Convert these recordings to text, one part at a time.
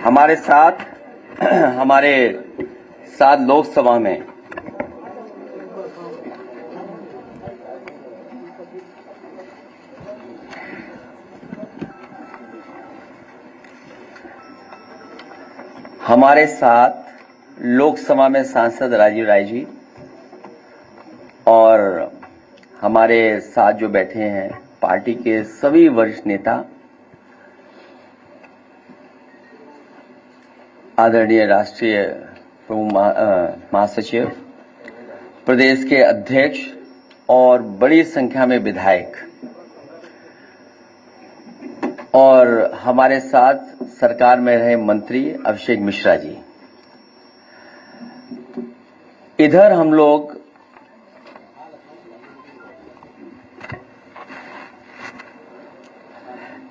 हमारे साथ लोकसभा में सांसद राजीव राय जी और हमारे साथ जो बैठे हैं पार्टी के सभी वरिष्ठ नेता, आदरणीय राष्ट्रीय प्रमुख महासचिव, प्रदेश के अध्यक्ष और बड़ी संख्या में विधायक और हमारे साथ सरकार में रहे मंत्री अभिषेक मिश्रा जी। इधर हम लोग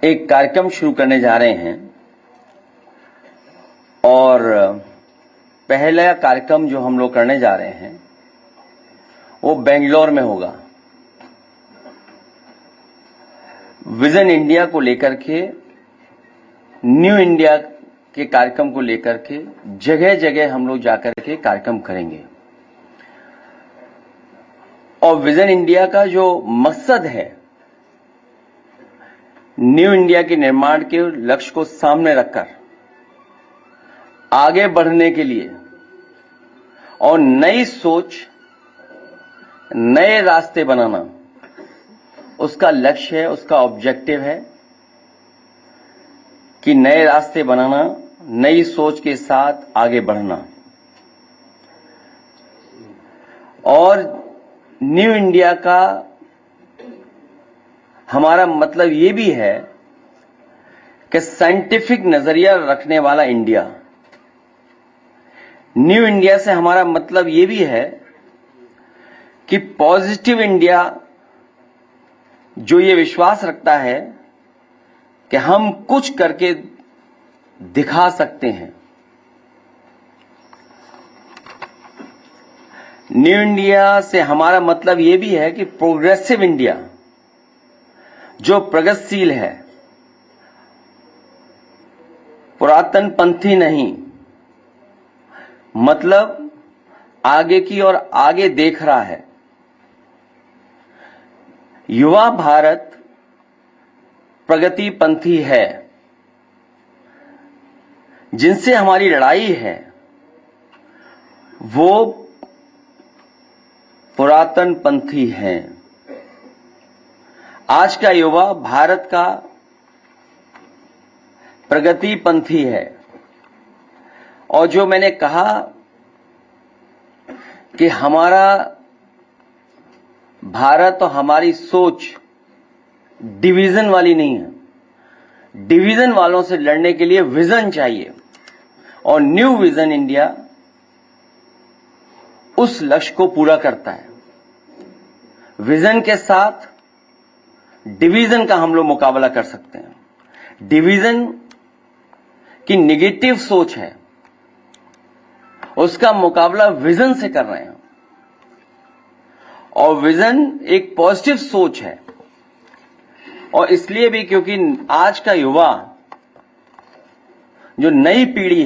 एक कार्यक्रम शुरू करने जा रहे हैं और पहला कार्यक्रम जो हम लोग करने जा रहे हैं वो बेंगलोर में होगा। विजन इंडिया को लेकर के, न्यू इंडिया के कार्यक्रम को लेकर के जगह जगह हम लोग जाकर के कार्यक्रम करेंगे और विजन इंडिया का जो मकसद है, न्यू इंडिया के निर्माण के लक्ष्य को सामने रखकर आगे बढ़ने के लिए और नई सोच, नए रास्ते बनाना उसका लक्ष्य है, उसका ऑब्जेक्टिव है कि नए रास्ते बनाना, नई सोच के साथ आगे बढ़ना। और न्यू इंडिया का हमारा मतलब ये भी है कि साइंटिफिक नजरिया रखने वाला इंडिया। न्यू इंडिया से हमारा मतलब ये भी है कि पॉजिटिव इंडिया जो ये विश्वास रखता है कि हम कुछ करके दिखा सकते हैं। न्यू इंडिया से हमारा मतलब ये भी है कि प्रोग्रेसिव इंडिया जो प्रगतिशील है, पुरातन पंथी नहीं, मतलब आगे की और आगे देख रहा है। युवा भारत प्रगति पंथी है। जिनसे हमारी लड़ाई है वो पुरातन पंथी हैं। आज का युवा भारत का प्रगति पंथी है। और जो मैंने कहा कि हमारा भारत और हमारी सोच डिवीजन वाली नहीं है। डिवीजन वालों से लड़ने के लिए विजन चाहिए और न्यू विजन इंडिया उस लक्ष्य को पूरा करता है। विजन के साथ डिवीजन का हम लोग मुकाबला कर सकते हैं। डिवीजन की नेगेटिव सोच है, उसका मुकाबला विजन से कर रहे हैं। और विजन एक पॉजिटिव सोच है। और इसलिए भी क्योंकि आज का युवा जो नई पीढ़ी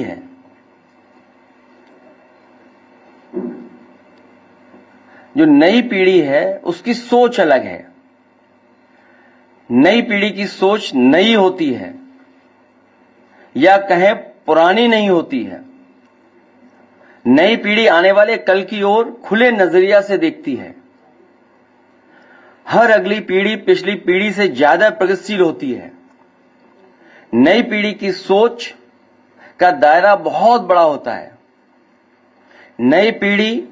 है, उसकी सोच अलग है। नई पीढ़ी की सोच नई होती है या कहें पुरानी नहीं होती है। नई पीढ़ी आने वाले कल की ओर खुले नजरिया से देखती है। हर अगली पीढ़ी पिछली पीढ़ी से ज्यादा प्रगतिशील होती है। नई पीढ़ी की सोच का दायरा बहुत बड़ा होता है। नई पीढ़ी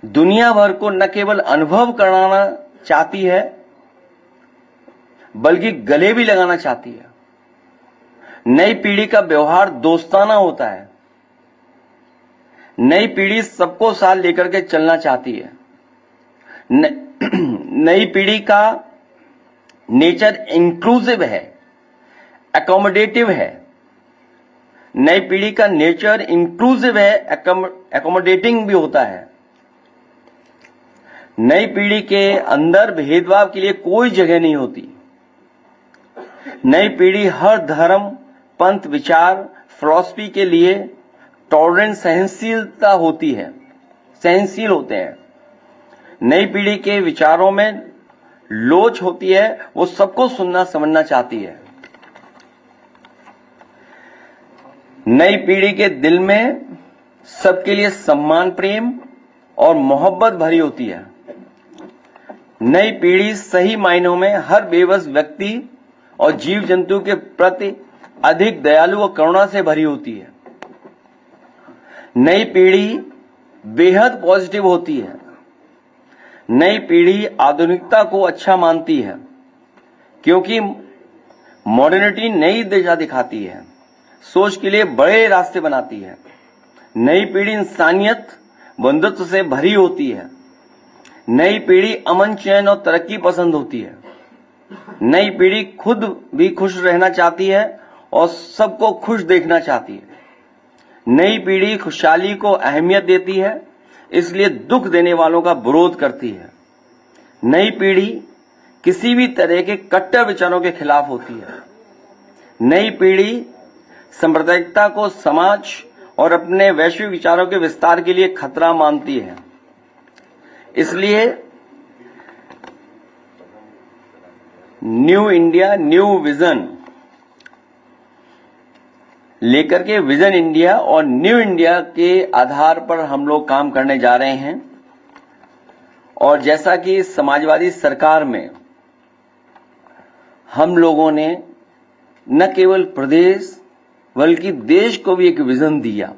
दुनिया भर को न केवल अनुभव कराना चाहती है बल्कि गले भी लगाना चाहती है। नई पीढ़ी का व्यवहार दोस्ताना होता है। नई पीढ़ी सबको साथ लेकर के चलना चाहती है। नई पीढ़ी का नेचर इंक्लूसिव है, अकोमोडेटिव है। नई पीढ़ी का नेचर इंक्लूसिव है, अकोमोडेटिंग भी होता है। नई पीढ़ी के अंदर भेदभाव के लिए कोई जगह नहीं होती। नई पीढ़ी हर धर्म, पंथ, विचार, फिलॉसफी के लिए टॉलरेंस सहनशीलता होती है, सहनशील होते हैं। नई पीढ़ी के विचारों में लोच होती है, वो सबको सुनना समझना चाहती है। नई पीढ़ी के दिल में सबके लिए सम्मान, प्रेम और मोहब्बत भरी होती है। नई पीढ़ी सही मायनों में हर बेबस व्यक्ति और जीव जंतु के प्रति अधिक दयालु और करुणा से भरी होती है। नई पीढ़ी बेहद पॉजिटिव होती है। नई पीढ़ी आधुनिकता को अच्छा मानती है, क्योंकि मॉडर्निटी नई दिशा दिखाती है, सोच के लिए बड़े रास्ते बनाती है। नई पीढ़ी इंसानियत, बंधुत्व से भरी होती है। नई पीढ़ी अमन, चैन और तरक्की पसंद होती है। नई पीढ़ी खुद भी खुश रहना चाहती है और सबको खुश देखना चाहती है। नई पीढ़ी खुशहाली को अहमियत देती है, इसलिए दुख देने वालों का विरोध करती है। नई पीढ़ी किसी भी तरह के कट्टर विचारों के खिलाफ होती है। नई पीढ़ी सांप्रदायिकता को समाज और अपने वैश्विक विचारों के विस्तार के लिए खतरा मानती है। इसलिए न्यू इंडिया, न्यू विजन लेकर के विजन इंडिया और न्यू इंडिया के आधार पर हम लोग काम करने जा रहे हैं। और जैसा कि समाजवादी सरकार में हम लोगों ने न केवल प्रदेश बल्कि देश को भी एक विजन दिया।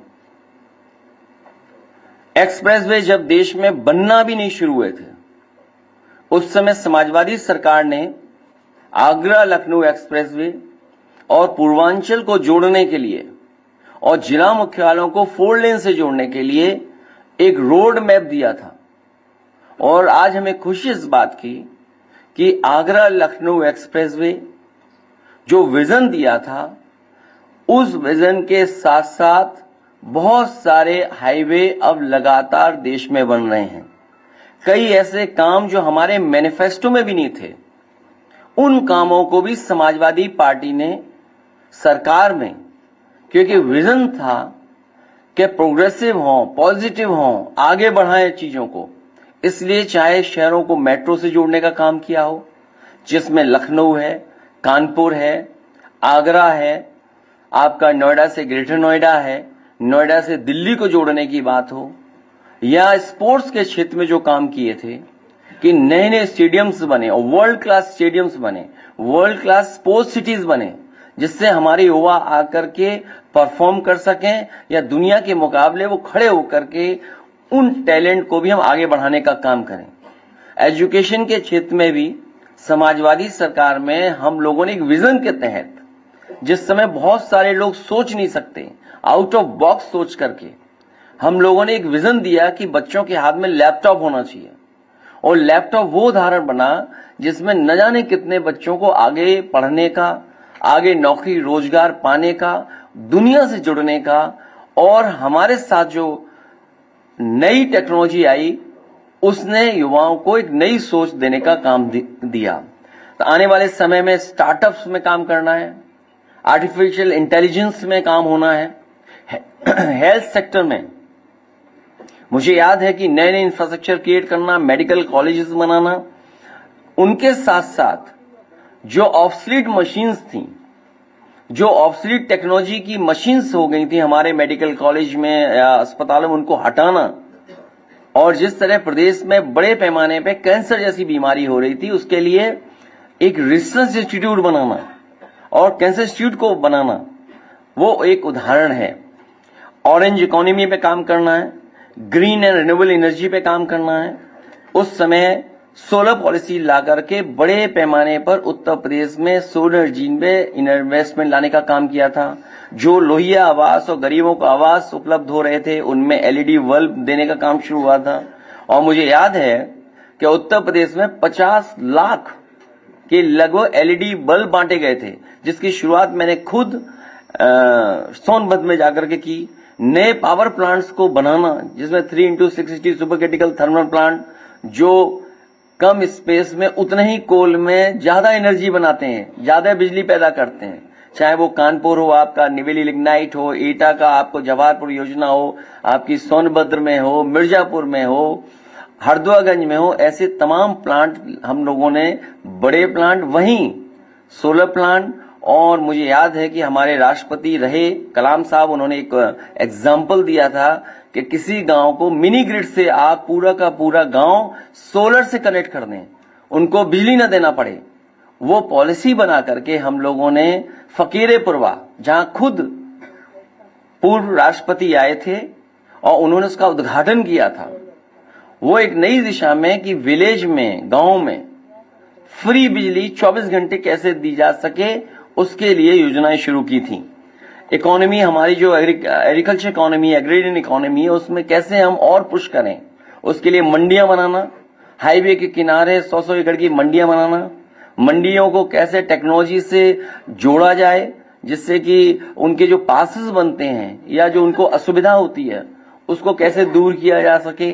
एक्सप्रेसवे जब देश में बनना भी नहीं शुरू हुए थे, उस समय समाजवादी सरकार ने आगरा लखनऊ एक्सप्रेसवे और पूर्वांचल को जोड़ने के लिए और जिला मुख्यालयों को 4 लेन से जोड़ने के लिए एक रोड मैप दिया था। और आज हमें खुशी इस बात की कि आगरा लखनऊ एक्सप्रेसवे जो विजन दिया था, उस विजन के साथ साथ बहुत सारे हाईवे अब लगातार देश में बन रहे हैं। कई ऐसे काम जो हमारे मैनिफेस्टो में भी नहीं थे, उन कामों को भी समाजवादी पार्टी ने सरकार में, क्योंकि विजन था कि प्रोग्रेसिव हो, पॉजिटिव हो, आगे बढ़ाएं चीजों को, इसलिए चाहे शहरों को मेट्रो से जोड़ने का काम किया हो, जिसमें लखनऊ है, कानपुर है, आगरा है, आपका नोएडा से ग्रेटर नोएडा है, नोएडा से दिल्ली को जोड़ने की बात हो, या स्पोर्ट्स के क्षेत्र में जो काम किए थे कि नए नए स्टेडियम्स बने और वर्ल्ड क्लास स्टेडियम्स बने, वर्ल्ड क्लास स्पोर्ट्स सिटीज बने, जिससे हमारे युवा आकर के परफॉर्म कर सकें या दुनिया के मुकाबले वो खड़े होकर के उन टैलेंट को भी हम आगे बढ़ाने का काम करें। एजुकेशन के क्षेत्र में भी समाजवादी सरकार में हम लोगों ने एक विजन के तहत, जिस समय बहुत सारे लोग सोच नहीं सकते, आउट ऑफ बॉक्स सोच करके हम लोगों ने एक विजन दिया कि बच्चों के हाथ में लैपटॉप होना चाहिए। और लैपटॉप वो उदाहरण बना जिसमें न जाने कितने बच्चों को आगे पढ़ने का, आगे नौकरी रोजगार पाने का, दुनिया से जुड़ने का, और हमारे साथ जो नई टेक्नोलॉजी आई उसने युवाओं को एक नई सोच देने का काम दिया। तो आने वाले समय में स्टार्टअप्स में काम करना है, आर्टिफिशियल इंटेलिजेंस में काम होना है, हेल्थ सेक्टर में मुझे याद है कि नए नए इंफ्रास्ट्रक्चर क्रिएट करना, मेडिकल कॉलेजेस बनाना, उनके साथ साथ जो ऑब्सलीट मशीन्स थी, जो ऑब्सलीट टेक्नोलॉजी की मशीन्स हो गई थी हमारे मेडिकल कॉलेज में या अस्पतालों में, उनको हटाना। और जिस तरह प्रदेश में बड़े पैमाने पे कैंसर जैसी बीमारी हो रही थी, उसके लिए एक रिसर्च इंस्टीट्यूट बनाना और कैंसर इंस्टीट्यूट को बनाना, वो एक उदाहरण है। ऑरेंज इकोनॉमी पे काम करना है, ग्रीन एंड रिन्यूएबल एनर्जी पे काम करना है। उस समय सोलर पॉलिसी ला करके बड़े पैमाने पर उत्तर प्रदेश में सोलर एनर्जी में इन्वेस्टमेंट लाने का काम किया था। जो लोहिया आवास और गरीबों को आवास उपलब्ध हो रहे थे, उनमें एलईडी बल्ब देने का काम शुरू हुआ था। और मुझे याद है कि उत्तर प्रदेश में 50 लाख के लगभग एलईडी बल्ब बांटे गए थे, जिसकी शुरुआत मैंने खुद सोनभद्र में जाकर के की। नए पावर प्लांट्स को बनाना, जिसमें 3x660 super critical thermal plant, जो कम स्पेस में उतने ही कोल में ज्यादा एनर्जी बनाते हैं, ज्यादा बिजली पैदा करते हैं, चाहे वो कानपुर हो, आपका निवेली लिग्नाइट हो, एटा का आपको जवाहरपुर योजना हो, आपकी सोनभद्र में हो, मिर्जापुर में हो, हरदुआगंज में हो, ऐसे तमाम प्लांट हम लोगों ने, बड़े प्लांट, वहीं सोलर प्लांट। और मुझे याद है कि हमारे राष्ट्रपति रहे कलाम साहब, उन्होंने एक एग्जाम्पल दिया था कि किसी गांव को मिनी ग्रिड से आप पूरा का पूरा गांव सोलर से कनेक्ट कर दें, उनको बिजली न देना पड़े। वो पॉलिसी बना करके हम लोगों ने फकीरे पुरवा, जहां खुद पूर्व राष्ट्रपति आए थे और उन्होंने उसका उद्घाटन किया था, वो एक नई दिशा में कि विलेज में, गांव में फ्री बिजली 24 घंटे कैसे दी जा सके, उसके लिए योजनाएं शुरू की थी। इकोनॉमी हमारी जो एग्रीकल्चर इकोनॉमी, एग्रेरियन इकोनॉमी है, उसमें कैसे हम और पुश करें, उसके लिए मंडियां बनाना, हाईवे के किनारे 100-100 एकड़ की मंडियां बनाना, मंडियों को कैसे टेक्नोलॉजी से जोड़ा जाए जिससे कि उनके जो पासेस बनते हैं या जो उनको असुविधा होती है उसको कैसे दूर किया जा सके।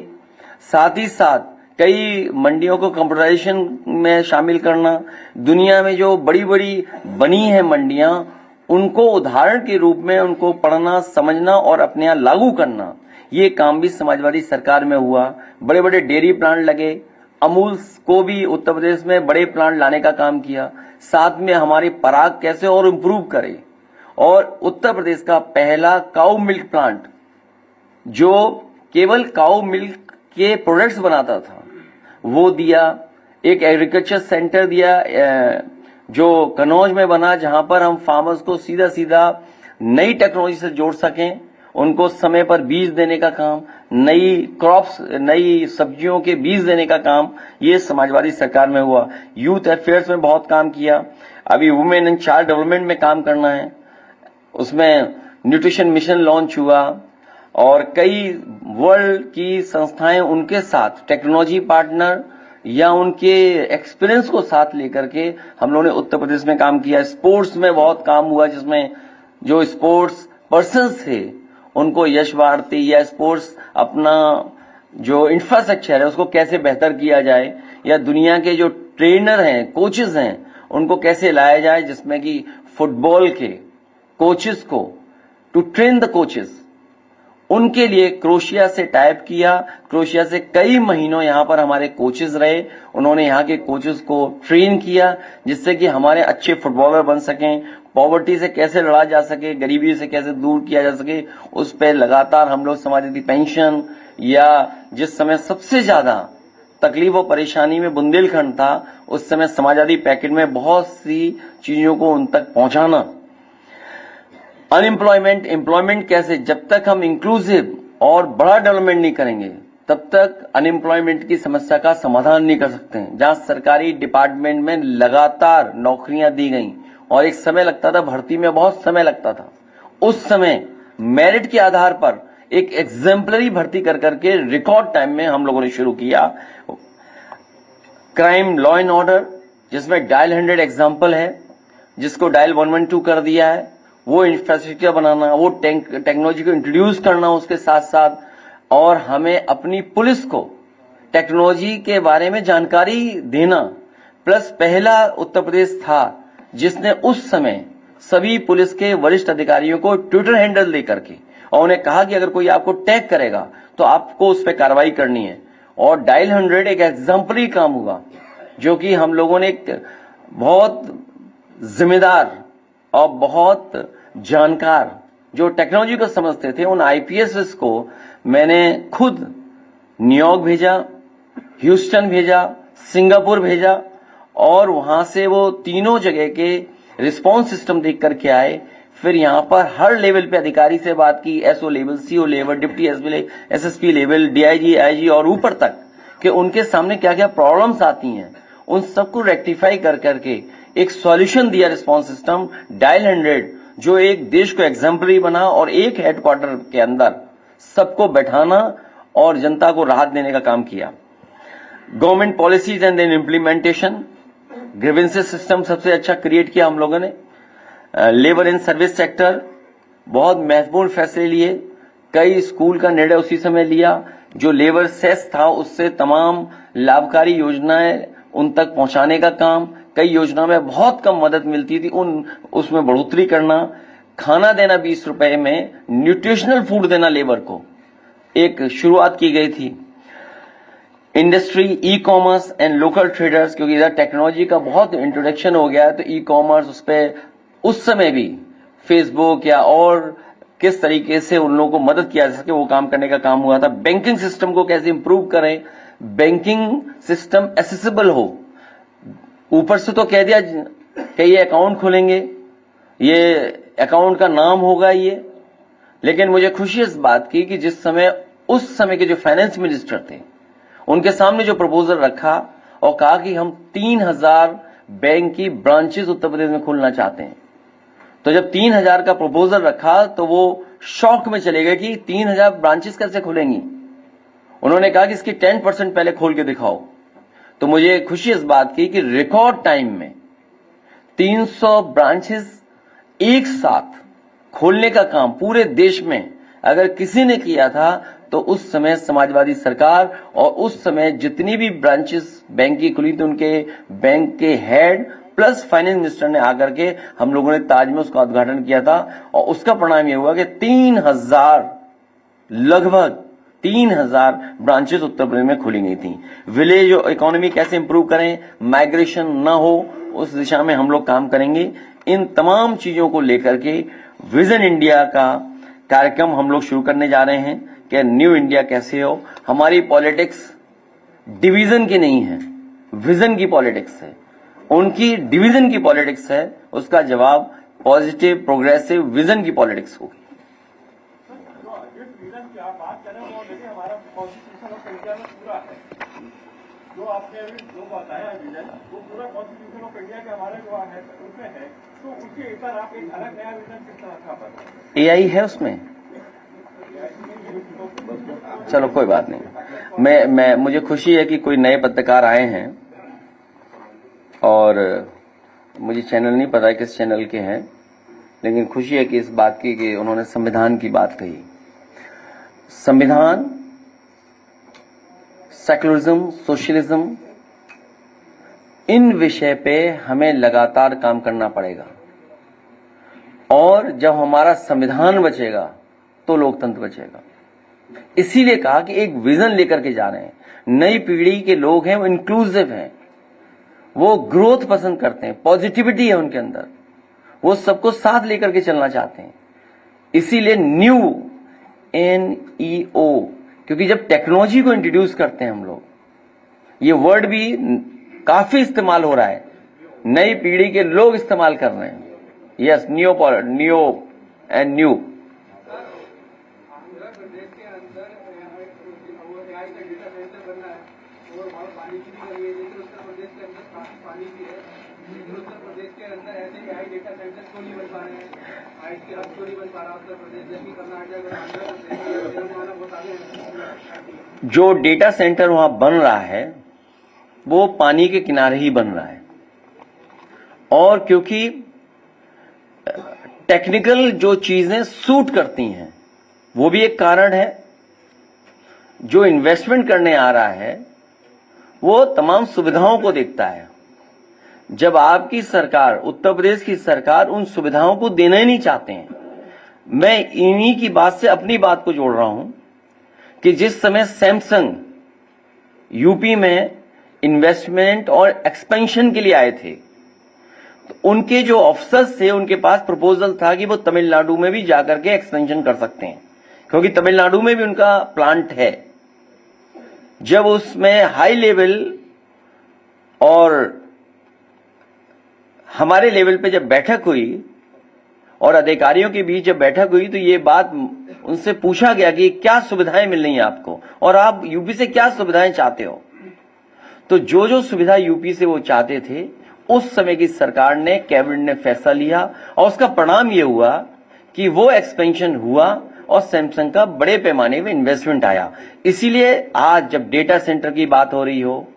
साथ ही साथ कई मंडियों को कंप्यूटराइजेशन में शामिल करना, दुनिया में जो बड़ी बड़ी बनी है मंडियां, उनको उदाहरण के रूप में उनको पढ़ना, समझना और अपने यहां लागू करना, ये काम भी समाजवादी सरकार में हुआ। बड़े बड़े डेयरी प्लांट लगे, अमूल को भी उत्तर प्रदेश में बड़े प्लांट लाने का काम किया। साथ में हमारी पराग कैसे और इम्प्रूव करे, और उत्तर प्रदेश का पहला काऊ मिल्क प्लांट जो केवल काऊ मिल्क के प्रोडक्ट्स बनाता था वो दिया। एक एग्रीकल्चर सेंटर दिया जो कन्नौज में बना, जहां पर हम फार्मर्स को सीधा सीधा नई टेक्नोलॉजी से जोड़ सकें, उनको समय पर बीज देने का काम, नई क्रॉप्स, नई सब्जियों के बीज देने का काम, ये समाजवादी सरकार में हुआ। यूथ अफेयर्स में बहुत काम किया। अभी वुमेन एंड चाइल्ड डेवलपमेंट में काम करना है, उसमें न्यूट्रिशन मिशन लॉन्च हुआ और कई वर्ल्ड की संस्थाएं उनके साथ टेक्नोलॉजी पार्टनर या उनके एक्सपीरियंस को साथ लेकर के हम लोगों ने उत्तर प्रदेश में काम किया। स्पोर्ट्स में बहुत काम हुआ, जिसमें जो स्पोर्ट्स पर्सन्स थे उनको यश भारती या स्पोर्ट्स अपना जो इंफ्रास्ट्रक्चर है उसको कैसे बेहतर किया जाए, या दुनिया के जो ट्रेनर हैं, कोचेस हैं, उनको कैसे लाया जाए, जिसमें कि फुटबॉल के कोचेस को, टू ट्रेन द कोचेस, उनके लिए क्रोएशिया से टाइप किया। क्रोएशिया से कई महीनों यहां पर हमारे कोचेस रहे, उन्होंने यहां के कोचेस को ट्रेन किया जिससे कि हमारे अच्छे फुटबॉलर बन सकें। पॉवर्टी से कैसे लड़ा जा सके, गरीबी से कैसे दूर किया जा सके, उस पर लगातार हम लोग समाजवादी पेंशन, या जिस समय सबसे ज्यादा तकलीफ और परेशानी में बुंदेलखंड था, उस समय समाजवादी पैकेट में बहुत सी चीजों को उन तक पहुंचाना। अनएम्प्लॉयमेंट, एम्प्लॉयमेंट कैसे, जब तक हम इंक्लूसिव और बड़ा डेवलपमेंट नहीं करेंगे तब तक अनएम्प्लॉयमेंट की समस्या का समाधान नहीं कर सकते हैं। जहां सरकारी डिपार्टमेंट में लगातार नौकरियां दी गई और एक समय लगता था, भर्ती में बहुत समय लगता था, उस समय मेरिट के आधार पर एक एग्जाम्पलरी भर्ती कर करके रिकॉर्ड टाइम में हम लोगों ने शुरू किया। क्राइम लॉ एंड ऑर्डर, जिसमें डायल 100 एग्जाम्पल है, जिसको डायल 112 कर दिया है, वो इंफ्रास्ट्रक्चर बनाना, वो टेक्नोलॉजी को इंट्रोड्यूस करना उसके साथ साथ, और हमें अपनी पुलिस को टेक्नोलॉजी के बारे में जानकारी देना। प्लस पहला उत्तर प्रदेश था जिसने उस समय सभी पुलिस के वरिष्ठ अधिकारियों को ट्विटर हैंडल दे करके और उन्हें कहा कि अगर कोई आपको टैग करेगा तो आपको उस पर कार्रवाई करनी है। और डायल 100 एक एग्जाम्पलरी काम हुआ, जो कि हम लोगों ने एक बहुत जिम्मेदार और बहुत जानकार जो टेक्नोलॉजी को समझते थे, उन आईपीएस को मैंने खुद न्यूयॉर्क भेजा, ह्यूस्टन भेजा, सिंगापुर भेजा, और वहां से वो तीनों जगह के रिस्पांस सिस्टम देख करके आए। फिर यहां पर हर लेवल पे अधिकारी से बात की, SO level, CO level, deputy SSP level, DIG, IG और ऊपर तक, कि उनके सामने क्या क्या प्रॉब्लम्स आती हैं, उन सबको रेक्टिफाई कर करके एक सॉल्यूशन दिया रिस्पांस सिस्टम डायल 100, जो एक देश को एग्जाम्पलरी बना और एक हेडक्वार्टर के अंदर सबको बैठाना और जनता को राहत देने का काम किया। Government policies and then implementation, grievances system सबसे अच्छा क्रिएट किया हम लोगों ने। लेबर एंड सर्विस सेक्टर, बहुत महत्वपूर्ण फैसले लिए। कई स्कूल का निर्णय उसी समय लिया। जो लेबर सेस था उससे तमाम लाभकारी योजनाएं उन तक पहुंचाने का काम, कई योजनाओं में बहुत कम मदद मिलती थी, उसमें बढ़ोतरी करना, खाना देना 20 रुपए में, न्यूट्रिशनल फूड देना लेबर को, एक शुरुआत की गई थी। Industry, e commerce and local traders, क्योंकि इधर टेक्नोलॉजी का बहुत इंट्रोडक्शन हो गया है, तो ई कॉमर्स, उस पे उस समय भी फेसबुक या और किस तरीके से उन लोगों को मदद किया जा सके वो काम करने का काम हुआ था। बैंकिंग सिस्टम को कैसे इंप्रूव करें, बैंकिंग सिस्टम एक्सेसिबल हो। ऊपर से तो कह दिया कि ये अकाउंट खोलेंगे, ये अकाउंट का नाम होगा ये, लेकिन मुझे खुशी इस बात की कि जिस समय उस समय के जो फाइनेंस मिनिस्टर थे उनके सामने जो प्रपोजल रखा और कहा कि हम 3000 बैंक की ब्रांचेस उत्तर प्रदेश में खोलना चाहते हैं, तो जब 3000 का प्रपोजल रखा तो वो शॉक में चले गए कि 3000 ब्रांचेस कैसे खुलेंगी। उन्होंने कहा कि इसकी 10% पहले खोल के दिखाओ। तो मुझे खुशी इस बात की कि रिकॉर्ड टाइम में 300 ब्रांचेस एक साथ खोलने का काम पूरे देश में अगर किसी ने किया था तो उस समय समाजवादी सरकार, और उस समय जितनी भी ब्रांचेस बैंक की खुली थी उनके बैंक के हेड प्लस फाइनेंस मिनिस्टर ने आकर के हम लोगों ने ताज में उसका उद्घाटन किया था, और उसका परिणाम यह हुआ कि 3000 लगभग 3000 ब्रांचेस उत्तर प्रदेश में खुली गई थी। विलेज इकोनॉमी कैसे इंप्रूव करें, माइग्रेशन ना हो, उस दिशा में हम लोग काम करेंगे। इन तमाम चीजों को लेकर के विजन इंडिया का कार्यक्रम हम लोग शुरू करने जा रहे हैं कि न्यू इंडिया कैसे हो। हमारी पॉलिटिक्स डिवीजन की नहीं है, विजन की पॉलिटिक्स है। उनकी डिवीजन की पॉलिटिक्स है, उसका जवाब पॉजिटिव प्रोग्रेसिव विजन की पॉलिटिक्स होगी। जो आपने अभी जो बताया है विजन, वो पूरा कॉन्स्टिट्यूशन ऑफ इंडिया के हमारे जो है उसमें है, तो उसके ऊपर आप एक अलग नया विजन किस तरह का बताएं? एआई है उसमें, चलो कोई बात नहीं। मैं मुझे खुशी है कि कोई नए पत्रकार आए हैं, और मुझे चैनल नहीं पता है किस चैनल के हैं, लेकिन खुशी है कि इस बात की कि उन्होंने संविधान की बात कही। संविधान, सेकुलरिज्म, सोशलिज्म, इन विषय पे हमें लगातार काम करना पड़ेगा, और जब हमारा संविधान बचेगा तो लोकतंत्र बचेगा। इसीलिए कहा कि एक विजन लेकर के जा रहे हैं। नई पीढ़ी के लोग हैं, वो इंक्लूसिव हैं, वो ग्रोथ पसंद करते हैं, पॉजिटिविटी है उनके अंदर, वो सबको साथ लेकर के चलना चाहते हैं। इसीलिए न्यू NEO, क्योंकि जब टेक्नोलॉजी को इंट्रोड्यूस करते हैं हम लोग, ये वर्ड भी काफी इस्तेमाल हो रहा है, नई पीढ़ी के लोग इस्तेमाल कर रहे हैं। Yes, new and new. जो डेटा सेंटर वहां बन रहा है वो पानी के किनारे ही बन रहा है, और क्योंकि टेक्निकल जो चीजें सूट करती हैं वो भी एक कारण है। जो इन्वेस्टमेंट करने आ रहा है वो तमाम सुविधाओं को देखता है। जब आपकी सरकार, उत्तर प्रदेश की सरकार, उन सुविधाओं को देना ही नहीं चाहते हैं, मैं इन्हीं की बात से अपनी बात को जोड़ रहा हूं कि जिस समय सैमसंग यूपी में इन्वेस्टमेंट और एक्सपेंशन के लिए आए थे, तो उनके जो ऑफिसर्स थे उनके पास प्रपोजल था कि वो तमिलनाडु में भी जाकर के एक्सपेंशन कर सकते हैं, क्योंकि तमिलनाडु में भी उनका प्लांट है। जब उसमें हाई लेवल और हमारे लेवल पे जब बैठक हुई और अधिकारियों के बीच जब बैठक हुई, तो ये बात उनसे पूछा गया कि क्या सुविधाएं मिल रही हैं आपको, और आप यूपी से क्या सुविधाएं चाहते हो। तो जो जो सुविधा यूपी से वो चाहते थे, उस समय की सरकार ने, कैबिनेट ने फैसला लिया, और उसका परिणाम ये हुआ कि वो एक्सपेंशन हुआ और सैमसंग का बड़े पैमाने में इन्वेस्टमेंट आया। इसीलिए आज जब डेटा सेंटर की बात हो रही हो,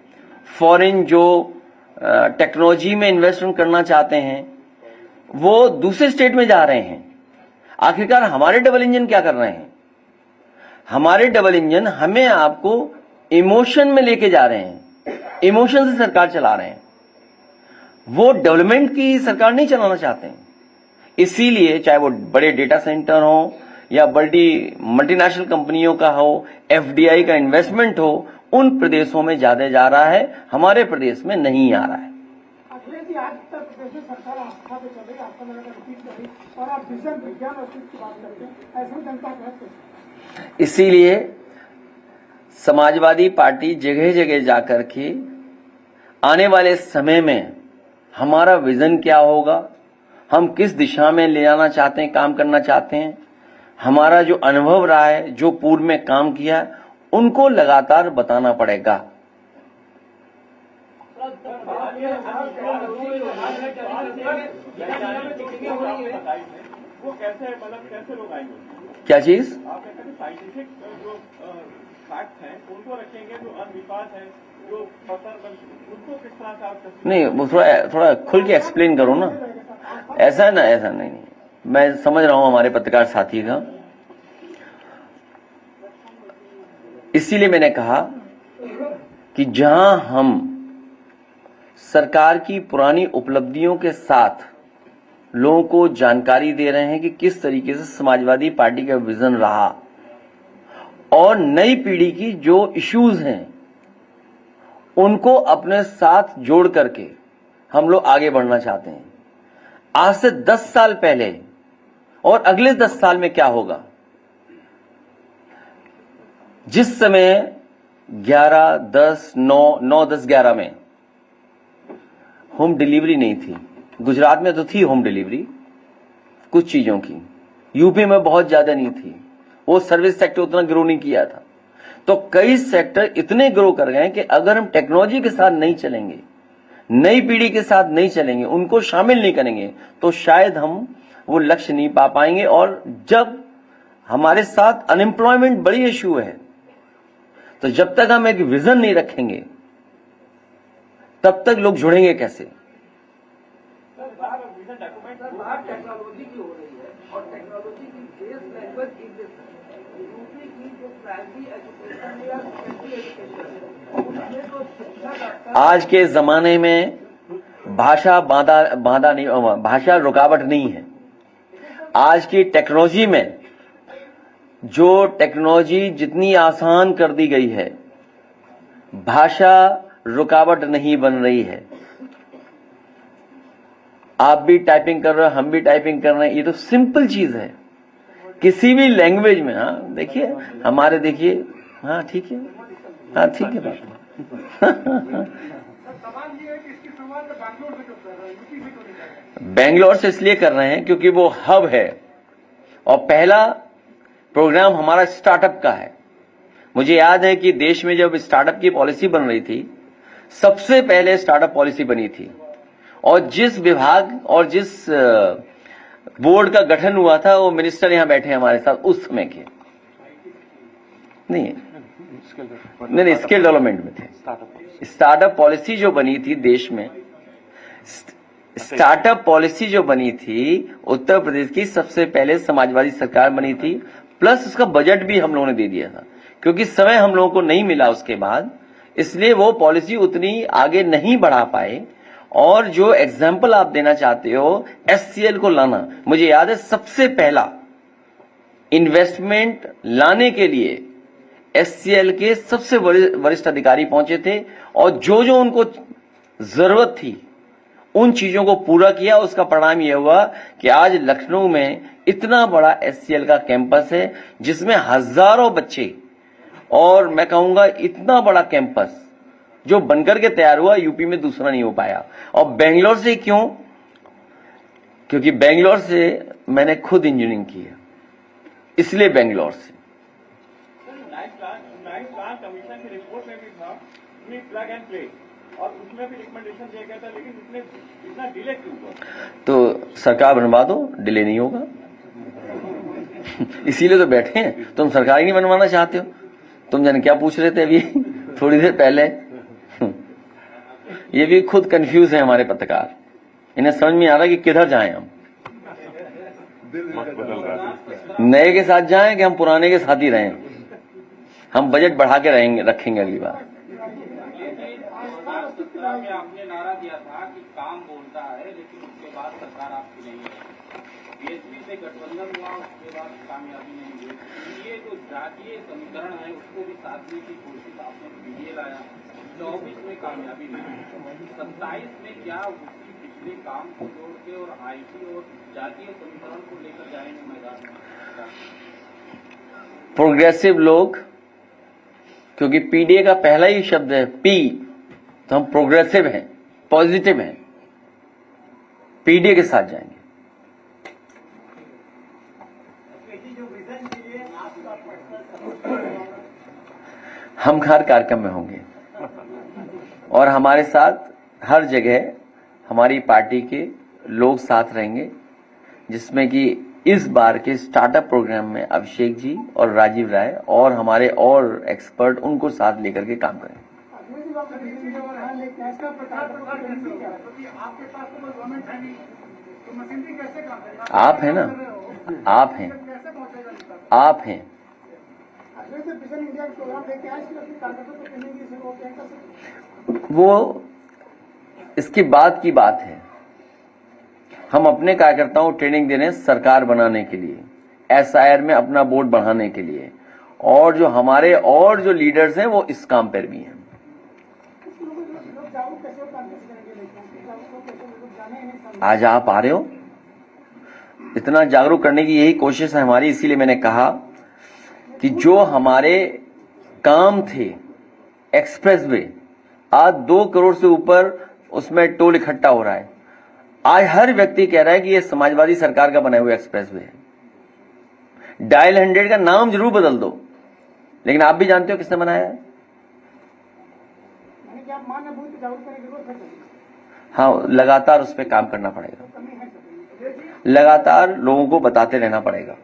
फॉरेन जो टेक्नोलॉजी में इन्वेस्टमेंट करना चाहते हैं वो दूसरे स्टेट में जा रहे हैं। आखिरकार हमारे डबल इंजन क्या कर रहे हैं? हमारे डबल इंजन हमें आपको इमोशन में लेके जा रहे हैं, इमोशन से सरकार चला रहे हैं। वो डेवलपमेंट की सरकार नहीं चलाना चाहते हैं। इसीलिए चाहे वो बड़े डेटा सेंटर हो या बड़ी मल्टीनेशनल कंपनियों का हो, एफडीआई का इन्वेस्टमेंट हो, उन प्रदेशों में ज्यादा जा रहा है, हमारे प्रदेश में नहीं आ रहा है। अखिलेश जी, आज उत्तर प्रदेश में सरकार आस्था पे चल रही है, आपका मैंने रिपीट करी, और आप विजन, विज्ञान और शिक्षा की बात करते हैं, ऐसे में जनता कहते। इसीलिए समाजवादी पार्टी जगह जगह जाकर के आने वाले समय में हमारा विजन क्या होगा, हम किस दिशा में ले जाना चाहते हैं, काम करना चाहते हैं, हमारा जो अनुभव रहा है, जो पूर्व में काम किया, उनको लगातार बताना पड़ेगा। वो कैसे, मतलब कैसे लोग आएंगे? क्या चीज? आप कहते हैं साइंटिफिक जो फैक्ट हैं उनको रखेंगे, जो अंधविश्वास है, जो पत्थर, उनको किस तरह से आप नहीं, वो थोड़ा खुल के एक्सप्लेन करो ना। ऐसा नहीं, मैं समझ रहा हूं हमारे पत्रकार साथी का। इसीलिए मैंने कहा कि जहां हम सरकार की पुरानी उपलब्धियों के साथ लोगों को जानकारी दे रहे हैं कि किस तरीके से समाजवादी पार्टी का विजन रहा, और नई पीढ़ी की जो इश्यूज हैं उनको अपने साथ जोड़ करके हम लोग आगे बढ़ना चाहते हैं। आज से 10 साल पहले और अगले 10 साल में क्या होगा, जिस समय 11, 10, 9, 10, 11 में होम डिलीवरी नहीं थी। गुजरात में तो थी होम डिलीवरी कुछ चीजों की, यूपी में बहुत ज्यादा नहीं थी, वो सर्विस सेक्टर उतना ग्रो नहीं किया था। तो कई सेक्टर इतने ग्रो कर गए कि अगर हम टेक्नोलॉजी के साथ नहीं चलेंगे, नई पीढ़ी के साथ नहीं चलेंगे, उनको शामिल नहीं करेंगे, तो शायद हम वो लक्ष्य नहीं पा पाएंगे। और जब हमारे साथ अनएम्प्लॉयमेंट बड़ी इश्यू है, तो जब तक हम एक विजन नहीं रखेंगे तब तक लोग जुड़ेंगे कैसे? बात टेक्नोलॉजी की हो रही है, और टेक्नोलॉजी की बेस लैंग्वेज इंग्लिश है। यूपी की जो प्राइमरी एजुकेशन या सेकेंडरी एजुकेशन है, उसमें जो शिक्षा का आज के जमाने में भाषा बाधा नहीं, भाषा रुकावट नहीं है। आज की टेक्नोलॉजी में जो टेक्नोलॉजी जितनी आसान कर दी गई है, भाषा रुकावट नहीं बन रही है। आप भी टाइपिंग कर रहे हो, हम भी टाइपिंग कर रहे हैं, ये तो सिंपल चीज है किसी भी लैंग्वेज में। हाँ देखिए, हमारे देखिए, हाँ ठीक है, हाँ ठीक है बात। सवाल ये है कि इसकी शुरुआत बैंगलोर से क्यों कर रहे हैं, यूपी से क्यों नहीं कर रहे हैं? बेंगलोर से इसलिए कर रहे हैं क्योंकि वो हब है, और पहला प्रोग्राम हमारा स्टार्टअप का है। मुझे याद है कि देश में जब स्टार्टअप की पॉलिसी बन रही थी, सबसे पहले स्टार्टअप पॉलिसी बनी थी, और जिस विभाग और जिस बोर्ड का गठन हुआ था, वो मिनिस्टर यहां बैठे हमारे साथ उस समय के नहीं स्किल डेवलपमेंट में थे। स्टार्टअप पॉलिसी जो बनी थी देश में, स्टार्टअप पॉलिसी जो बनी थी उत्तर प्रदेश की, सबसे पहले समाजवादी सरकार बनी थी, प्लस उसका बजट भी हम लोगों ने दे दिया था, क्योंकि समय हम लोगों को नहीं मिला उसके बाद, इसलिए वो पॉलिसी उतनी आगे नहीं बढ़ा पाए। और जो एग्जाम्पल आप देना चाहते हो एचसीएल को लाना, मुझे याद है सबसे पहला इन्वेस्टमेंट लाने के लिए एचसीएल के सबसे वरिष्ठ अधिकारी पहुंचे थे, और जो जो उनको जरूरत थी उन चीजों को पूरा किया। उसका परिणाम यह हुआ कि आज लखनऊ में इतना बड़ा एचसीएल का कैंपस है, जिसमें हजारों बच्चे, और मैं कहूंगा इतना बड़ा कैंपस जो बनकर के तैयार हुआ, यूपी में दूसरा नहीं हो पाया। और बेंगलोर से क्यों? क्योंकि बेंगलोर से मैंने खुद इंजीनियरिंग की है, इसलिए बेंगलोर से। नाइन्थ प्लान कमीशन की रिपोर्ट में भी था प्लग एंड प्ले, और उसमें भी रिकमेंडेशन दिया गया था, लेकिन इसमें इतना डिले क्यों हुआ? तो सरकार बनवा दो, डिले नहीं होगा। इसीलिए तो बैठे हैं। तुम सरकार ही नहीं बनवाना चाहते हो। तुम जाने क्या पूछ रहे थे अभी थोड़ी देर पहले। ये भी खुद कंफ्यूज है हमारे पत्रकार, इन्हें समझ में आ रहा है कि किधर जाएं हम, नए के साथ जाएं कि हम पुराने के साथ ही रहें। हम बजट बढ़ा के रखेंगे अगली बार। चुनाव में आपने नारा दिया था कि काम बोलता है, लेकिन उसके बाद सरकार आपकी नहीं है। बीएसपी से गठबंधन हुआ, उसके बाद कामयाबी नहीं हुई। ये जो जातीय समीकरण है उसको भी साधने की कोशिश आपने पीडीए लाया, 24 में कामयाबी नहीं हुई। 27 में क्या उसकी पिछले काम को जोड़ के और आईटी और जातीय समीकरण को लेकर जाएंगे मैदान में? प्रोग्रेसिव लोग, क्योंकि पीडीए का पहला ही शब्द है पी, तो हम प्रोग्रेसिव हैं, पॉजिटिव हैं, पीडीए के साथ जाएंगे। हम हर कार्यक्रम में होंगे और हमारे साथ हर जगह हमारी पार्टी के लोग साथ रहेंगे, जिसमें कि इस बार के स्टार्टअप प्रोग्राम में अभिषेक जी और राजीव राय और हमारे और एक्सपर्ट उनको साथ लेकर के काम करें। आप हैं ना, आप हैं, आप हैं। वो इसके बाद की बात है। हम अपने कार्यकर्ताओं को ट्रेनिंग दे रहे हैं सरकार बनाने के लिए, एसआईआर में अपना वोट बढ़ाने के लिए, और जो हमारे और जो लीडर्स हैं वो इस काम पर भी हैं। आज आप आ रहे हो, इतना जागरूक करने की यही कोशिश है हमारी। इसीलिए मैंने कहा कि जो हमारे काम थे एक्सप्रेसवे, आज 2 करोड़ से ऊपर उसमें टोल इकट्ठा हो रहा है। आज हर व्यक्ति कह रहा है कि यह समाजवादी सरकार का बना हुआ एक्सप्रेसवे है। डायल 100 का नाम जरूर बदल दो, लेकिन आप भी जानते हो किसने बनाया है। हाँ, लगातार उस पर काम करना पड़ेगा, लगातार लोगों को बताते रहना पड़ेगा।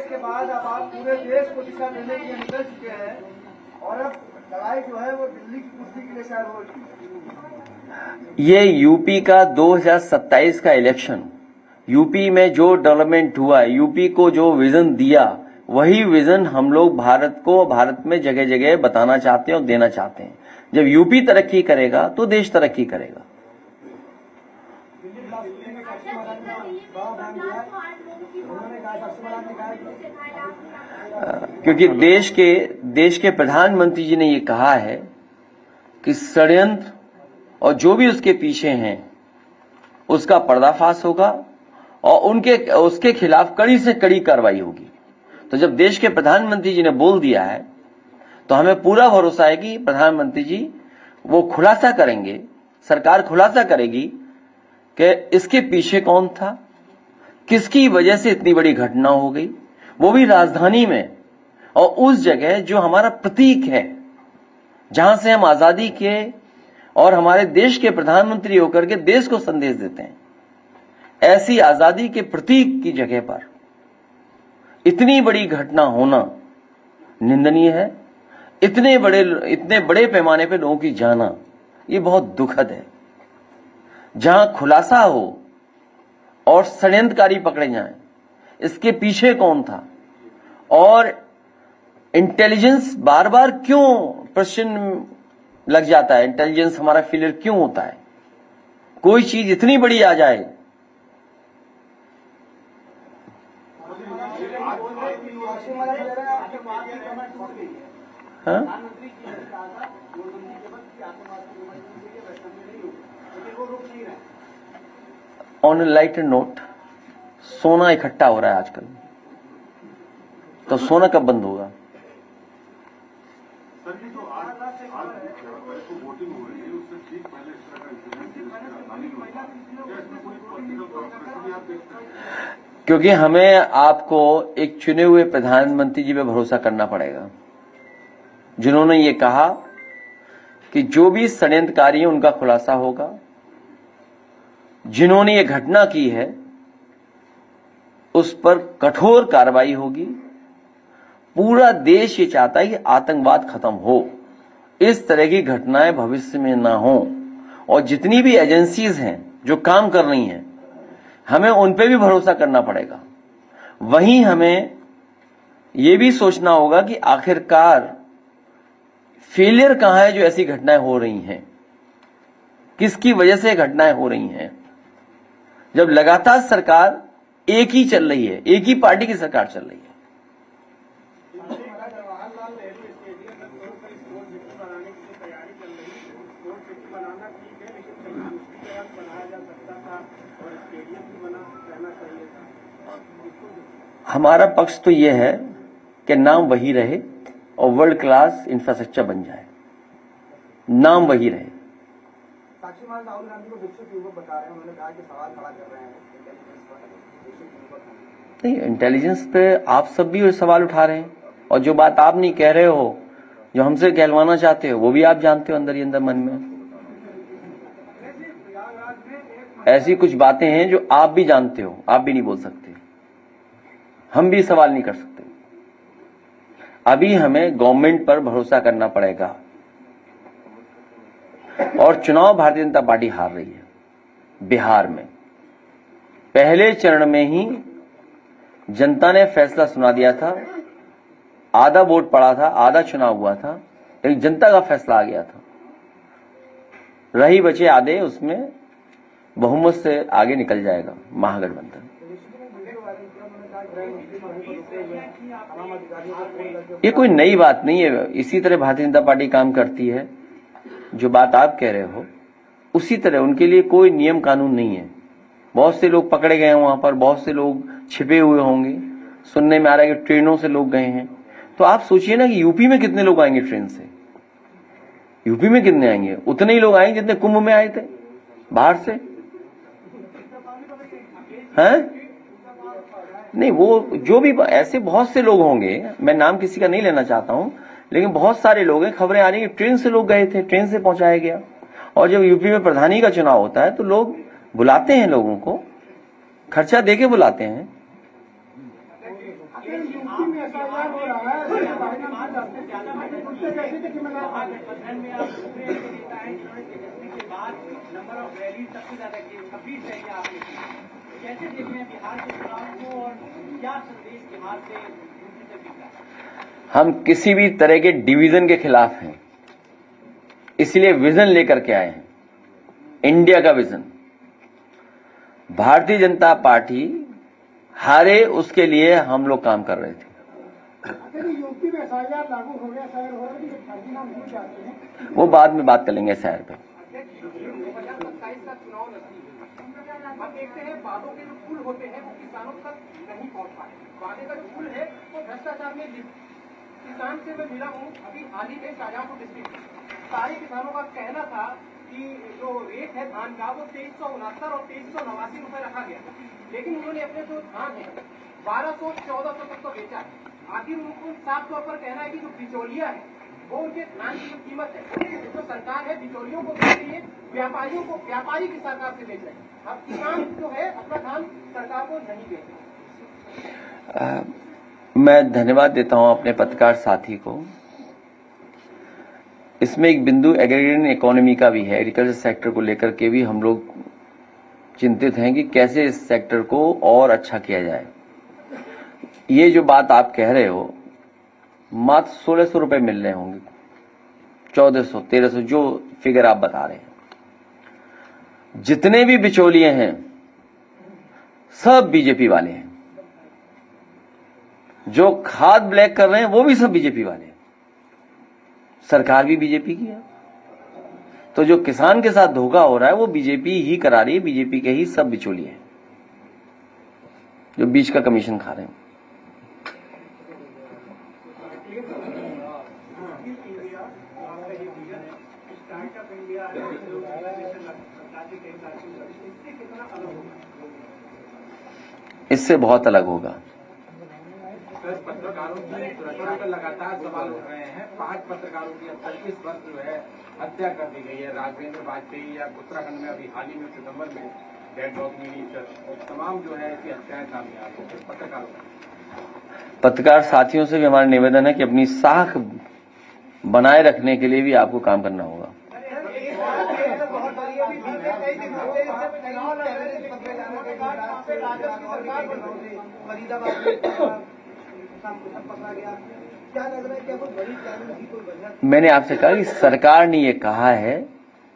के बाद अब आप पूरे देश को दिशा देने के लिए निकल चुके हैं और अब लड़ाई जो है वो दिल्ली की कुर्सी के लिए शायद हो रही है। ये यूपी का 2027 का इलेक्शन, यूपी में जो डेवलपमेंट हुआ, यूपी को जो विजन दिया, वही विजन हम लोग भारत को, भारत में जगह जगह बताना चाहते हैं और देना चाहते हैं। जब यूपी तरक्की करेगा तो देश तरक्की करेगा। क्योंकि देश के प्रधानमंत्री जी ने ये कहा है कि षड्यंत्र और जो भी उसके पीछे हैं उसका पर्दाफाश होगा और उसके खिलाफ कड़ी से कड़ी कार्रवाई होगी। तो जब देश के प्रधानमंत्री जी ने बोल दिया है तो हमें पूरा भरोसा है कि प्रधानमंत्री जी वो खुलासा करेंगे, सरकार खुलासा करेगी कि इसके पीछे कौन था, किसकी वजह से इतनी बड़ी घटना हो गई, वो भी राजधानी में, और उस जगह जो हमारा प्रतीक है, जहां से हम आजादी के और हमारे देश के प्रधानमंत्री होकर के देश को संदेश देते हैं। ऐसी आजादी के प्रतीक की जगह पर इतनी बड़ी घटना होना निंदनीय है। इतने बड़े पैमाने पर लोगों की जाना, ये बहुत दुखद है। जहां खुलासा हो और षड्यंत्रकारी पकड़े जाएं, इसके पीछे कौन था, और इंटेलिजेंस बार बार क्यों प्रश्न लग जाता है, इंटेलिजेंस हमारा फेलियर क्यों होता है। कोई चीज इतनी बड़ी आ जाए, हाँ? ऑन ए लाइटर नोट, सोना इकट्ठा हो रहा है आजकल, तो सोना कब बंद होगा? वोटिंग हो रही है, उससे ठीक पहले इस तरह का इंसिडेंट, क्योंकि हमें आपको एक चुने हुए प्रधानमंत्री जी पे भरोसा करना पड़ेगा, जिन्होंने ये कहा कि जो भी षड्यंत्रकारी है उनका खुलासा होगा, जिन्होंने ये घटना की है उस पर कठोर कार्रवाई होगी। पूरा देश ये चाहता है कि आतंकवाद खत्म हो, इस तरह की घटनाएं भविष्य में ना हो, और जितनी भी एजेंसीज हैं जो काम कर रही हैं, हमें उन पे भी भरोसा करना पड़ेगा। वहीं हमें ये भी सोचना होगा कि आखिरकार फेलियर कहां है जो ऐसी घटनाएं हो रही हैं, किसकी वजह से घटनाएं हो रही हैं। जब लगातार सरकार एक ही चल रही है, एक ही पार्टी की सरकार चल रही है। जवाहरलाल नेहरू स्टेडियम में स्पोर्ट सिटी बनाने की तैयारी चल रही है। स्पोर्ट सिटी बनाना ठीक है, लेकिन दूसरी जगह बनाया जा सकता था और स्टेडियम भी बना रहना चाहिए था। हमारा पक्ष तो यह है कि नाम वही रहे और वर्ल्ड क्लास इंफ्रास्ट्रक्चर बन जाए, नाम वही रहे। साक्षी महाराज राहुल गांधी को विकसित युवक बता रहे हैं, उन्होंने कहा कि सवाल खड़ा कर रहे हैं नहीं, इंटेलिजेंस पे आप सब भी सवाल उठा रहे हैं, और जो बात आप नहीं कह रहे हो, जो हमसे कहलवाना चाहते हो, वो भी आप जानते हो अंदर ही अंदर मन में। ऐसी कुछ बातें हैं जो आप भी जानते हो, आप भी नहीं बोल सकते, हम भी सवाल नहीं कर सकते। अभी हमें गवर्नमेंट पर भरोसा करना पड़ेगा, और चुनाव भारतीय जनता पार्टी हार रही है बिहार में। पहले चरण में ही जनता ने फैसला सुना दिया था, आधा वोट पड़ा था, आधा चुनाव हुआ था, लेकिन जनता का फैसला आ गया था। रही बचे आधे, उसमें बहुमत से आगे निकल जाएगा महागठबंधन। ये कोई नई बात नहीं है, इसी तरह भारतीय जनता पार्टी काम करती है। जो बात आप कह रहे हो उसी तरह उनके लिए कोई नियम कानून नहीं है। बहुत से लोग पकड़े गए हैं वहां पर, बहुत से लोग छिपे हुए होंगे, सुनने में आ रहा है कि ट्रेनों से लोग गए हैं। तो आप सोचिए ना कि यूपी में कितने लोग आएंगे ट्रेन से, यूपी में कितने आएंगे? उतने ही लोग आएंगे जितने कुंभ में आए थे बाहर से, हैं? नहीं, वो जो भी ऐसे बहुत से लोग होंगे, मैं नाम किसी का नहीं लेना चाहता हूं, लेकिन बहुत सारे लोग हैं। खबरें आ रही है कि ट्रेन से लोग गए थे, ट्रेन से पहुंचाया गया। और जब यूपी में प्रधानी का चुनाव होता है तो लोग बुलाते हैं, लोगों को खर्चा देके बुलाते हैं। हम किसी भी तरह के डिवीजन के खिलाफ हैं, इसलिए विजन लेकर के आए हैं, इंडिया का विजन। भारतीय जनता पार्टी हारे उसके लिए हम लोग काम कर रहे थे। यूपी में एसआईआर लागू हो गया, शायद हो रहा है कि फर्जी नाम भूल जाते हैं। वो बाद में बात कर लेंगे शहर पे। 2027 का चुनाव नजदीक, हम देखते हैं वादों के जो पुल होते हैं वो किसानों तक नहीं पहुंच पाए। वादे का जो पुल है वो भ्रष्टाचार में लिप्त। किसान से मैं मिला हूँ अभी हाल ही में शाहजहांपुर डिस्ट्रिक्ट, सारे किसानों का कहना था कि जो रेट है धान का वो 2369 और 2389 रुपए रखा गया, लेकिन उन्होंने अपने जो धान है 1200-1400 तक तो बेचा है। आखिर उनको साफ तौर पर कहना है कि जो बिचौलिया है वो उनके धान की जो कीमत है, जो सरकार है बिचौलियों को बेच रही है, व्यापारियों को, व्यापारी की सरकार से बेच रहे हैं। अब किसान जो है अपना धान सरकार को नहीं बेच रहे। मैं धन्यवाद देता हूं अपने पत्रकार साथी को। इसमें एक बिंदु एग्रीगेशन इकोनॉमी का भी है, एग्रीकल्चर सेक्टर को लेकर के भी हम लोग चिंतित हैं कि कैसे इस सेक्टर को और अच्छा किया जाए। ये जो बात आप कह रहे हो, मात्र 1600 रुपए मिल रहे होंगे, 1400, 1300, जो फिगर आप बता रहे हैं। जितने भी बिचौलिए हैं सब बीजेपी वाले हैं, जो खाद ब्लैक कर रहे हैं वो भी सब बीजेपी वाले हैं, सरकार भी बीजेपी की है। तो जो किसान के साथ धोखा हो रहा है वो बीजेपी ही करा रही है, बीजेपी के ही सब बिचौलिए हैं जो बीच का कमीशन खा रहे हैं। इससे बहुत अलग होगा। पत्रकारों की सुरक्षा पर लगातार सवाल उठ रहे हैं। 5 पत्रकारों की अब तक इस वर्ष जो है हत्या कर दी गई है। राघवेंद्र वाजपेयी या उत्तराखंड में अभी हाल ही में सितंबर में डेड बॉडी मिली, तमाम जो है ऐसी हत्याएं सामने आ रही है पत्रकारों। पत्रकार साथियों से भी हमारा निवेदन है कि अपनी साख बनाए रखने के लिए भी आपको काम करना होगा। फरीदाबाद में पकड़ा गया, क्या लग रहा है कि कोई बड़ी प्लानिंग की कोई वजह? मैंने आपसे कहा कि सरकार ने ये कहा है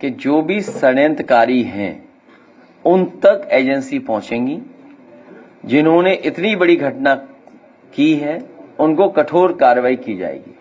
कि जो भी षड्यंत्रकारी हैं उन तक एजेंसी पहुंचेंगी। जिन्होंने इतनी बड़ी घटना की है उनको कठोर कार्रवाई की जाएगी।